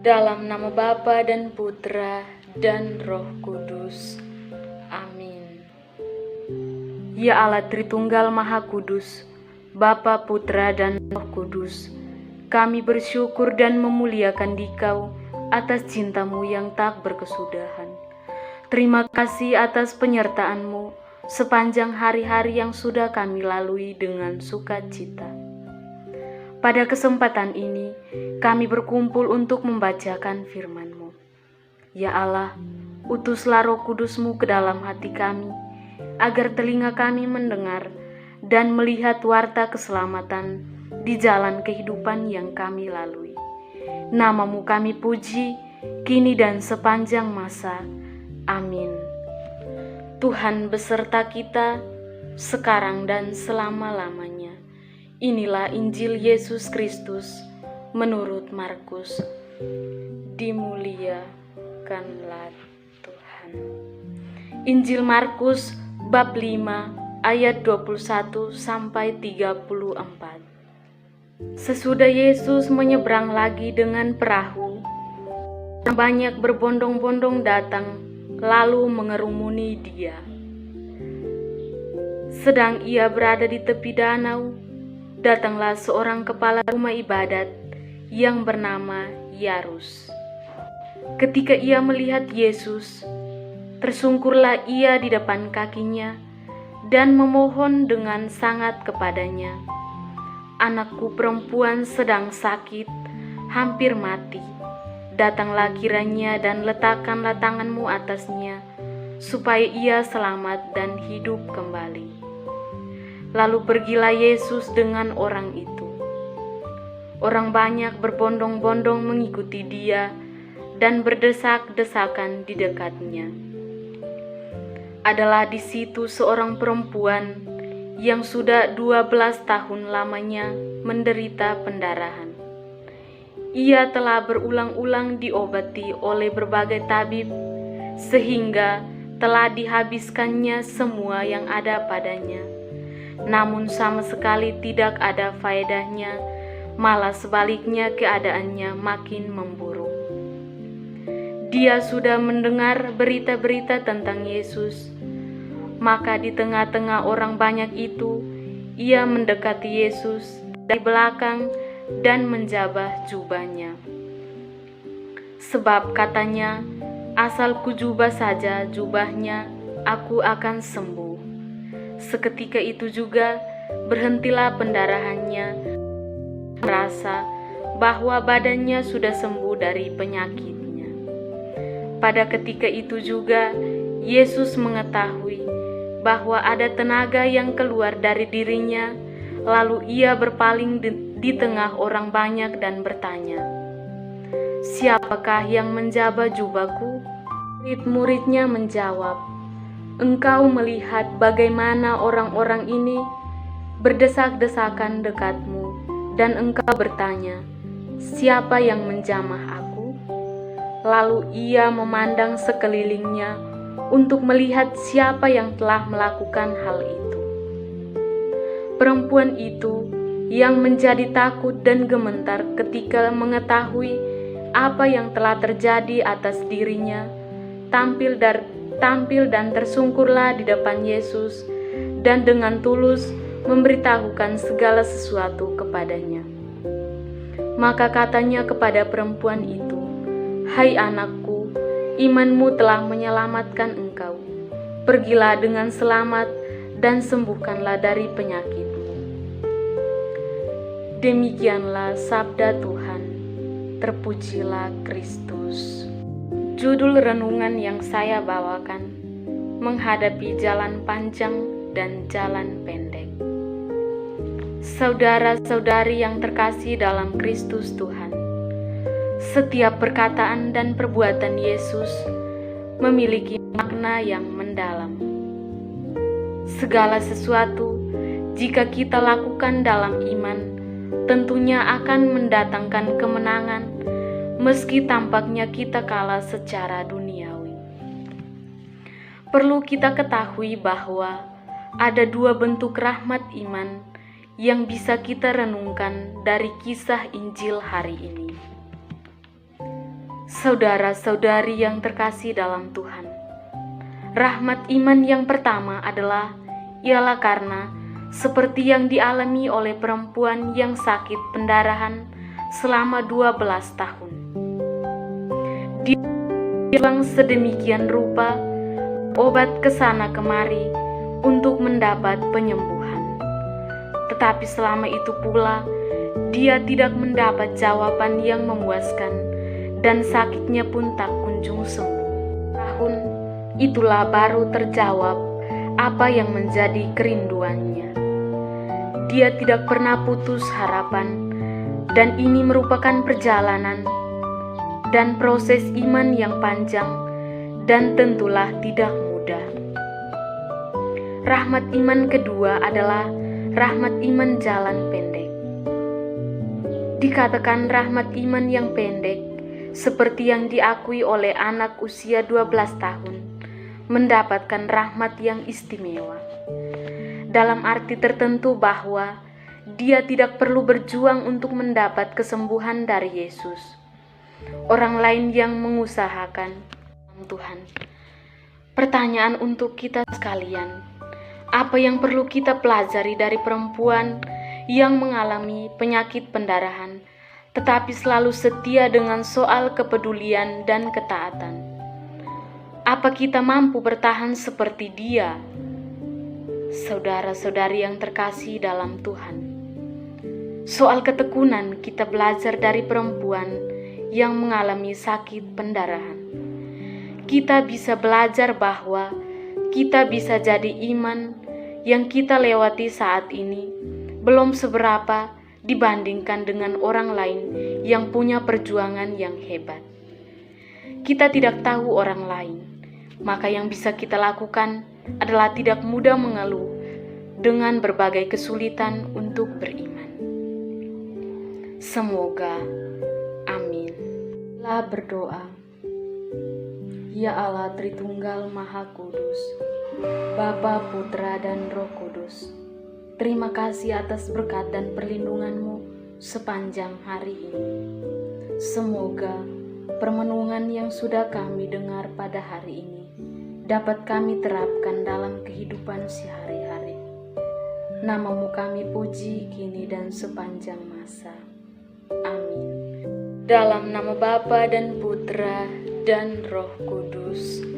Dalam nama Bapa dan Putra dan Roh Kudus. Amin. Ya Allah Tritunggal Maha Kudus, Bapa, Putra, dan Roh Kudus, kami bersyukur dan memuliakan Dikau atas cinta-Mu yang tak berkesudahan. Terima kasih atas penyertaan-Mu sepanjang hari-hari yang sudah kami lalui dengan sukacita. Pada kesempatan ini, kami berkumpul untuk membacakan firman-Mu. Ya Allah, utuslah Roh Kudus-Mu ke dalam hati kami, agar telinga kami mendengar dan melihat warta keselamatan di jalan kehidupan yang kami lalui. Nama-Mu kami puji, kini dan sepanjang masa. Amin. Tuhan beserta kita, sekarang dan selama-lamanya. Inilah Injil Yesus Kristus menurut Markus. Dimuliakanlah Tuhan. Injil Markus bab 5 ayat 21 sampai 34. Sesudah Yesus menyeberang lagi dengan perahu, banyak berbondong-bondong datang lalu mengerumuni Dia. Sedang Ia berada di tepi danau, datanglah seorang kepala rumah ibadat yang bernama Yairus. Ketika ia melihat Yesus, tersungkurlah ia di depan kakinya dan memohon dengan sangat kepadanya, "Anakku perempuan sedang sakit, hampir mati. Datanglah kiranya dan letakkanlah tanganmu atasnya, supaya ia selamat dan hidup kembali." Lalu pergilah Yesus dengan orang itu. Orang banyak berbondong-bondong mengikuti Dia dan berdesak-desakan di dekatnya. Adalah di situ seorang perempuan yang sudah 12 tahun lamanya menderita pendarahan. Ia telah berulang-ulang diobati oleh berbagai tabib, sehingga telah dihabiskannya semua yang ada padanya. Namun sama sekali tidak ada faedahnya, malah sebaliknya keadaannya makin memburuk. Dia sudah mendengar berita-berita tentang Yesus, maka di tengah-tengah orang banyak itu, ia mendekati Yesus dari belakang dan menjabah jubahnya. Sebab katanya, "Asal kujubah saja jubahnya, aku akan sembuh." Seketika itu juga berhentilah pendarahannya, merasa bahwa badannya sudah sembuh dari penyakitnya. Pada ketika itu juga Yesus mengetahui bahwa ada tenaga yang keluar dari dirinya, lalu ia berpaling di tengah orang banyak dan bertanya, "Siapakah yang menjabah jubahku?" Murid-muridnya menjawab, "Engkau melihat bagaimana orang-orang ini berdesak-desakan dekatmu, dan engkau bertanya, 'Siapa yang menjamah aku?'" Lalu ia memandang sekelilingnya untuk melihat siapa yang telah melakukan hal itu. Perempuan itu yang menjadi takut dan gemetar ketika mengetahui apa yang telah terjadi atas dirinya, tampil dan tersungkurlah di depan Yesus dan dengan tulus memberitahukan segala sesuatu kepadanya. Maka katanya kepada perempuan itu, "Hai anakku, imanmu telah menyelamatkan engkau. Pergilah dengan selamat dan sembuhkanlah dari penyakitmu." Demikianlah sabda Tuhan. Terpujilah Kristus. Judul renungan yang saya bawakan, menghadapi jalan panjang dan jalan pendek. Saudara-saudari yang terkasih dalam Kristus Tuhan, setiap perkataan dan perbuatan Yesus memiliki makna yang mendalam. Segala sesuatu, jika kita lakukan dalam iman, tentunya akan mendatangkan kemenangan, meski tampaknya kita kalah secara duniawi. Perlu kita ketahui bahwa ada dua bentuk rahmat iman yang bisa kita renungkan dari kisah Injil hari ini. Saudara-saudari yang terkasih dalam Tuhan, rahmat iman yang pertama ialah karena seperti yang dialami oleh perempuan yang sakit pendarahan selama 12 tahun. Dia bilang sedemikian rupa obat kesana kemari untuk mendapat penyembuhan. Tetapi selama itu pula dia tidak mendapat jawaban yang memuaskan dan sakitnya pun tak kunjung sembuh. Tahun itulah baru terjawab apa yang menjadi kerinduannya. Dia tidak pernah putus harapan, dan ini merupakan perjalanan dan proses iman yang panjang dan tentulah tidak mudah. Rahmat iman kedua adalah rahmat iman jalan pendek. Dikatakan rahmat iman yang pendek seperti yang diakui oleh anak usia 12 tahun, mendapatkan rahmat yang istimewa. Dalam arti tertentu bahwa dia tidak perlu berjuang untuk mendapat kesembuhan dari Yesus. Orang lain yang mengusahakan Tuhan. Pertanyaan untuk kita sekalian, apa yang perlu kita pelajari dari perempuan yang mengalami penyakit pendarahan tetapi selalu setia dengan soal kepedulian dan ketaatan? Apa kita mampu bertahan seperti dia? Saudara-saudari yang terkasih dalam Tuhan, soal ketekunan kita belajar dari perempuan yang mengalami sakit pendarahan. Kita bisa belajar bahwa kita bisa jadi iman yang kita lewati saat ini belum seberapa dibandingkan dengan orang lain yang punya perjuangan yang hebat. Kita tidak tahu orang lain, maka yang bisa kita lakukan adalah tidak mudah mengeluh dengan berbagai kesulitan untuk beriman. Semoga, amin. Lah berdoa. Ya Allah Tritunggal Maha Kudus, Bapa, Putra, dan Roh Kudus, terima kasih atas berkat dan perlindungan-Mu sepanjang hari ini. Semoga permenungan yang sudah kami dengar pada hari ini dapat kami terapkan dalam kehidupan sehari-hari. Nama-Mu kami puji kini dan sepanjang masa. Amin. Dalam nama Bapa dan Putra dan Roh Kudus.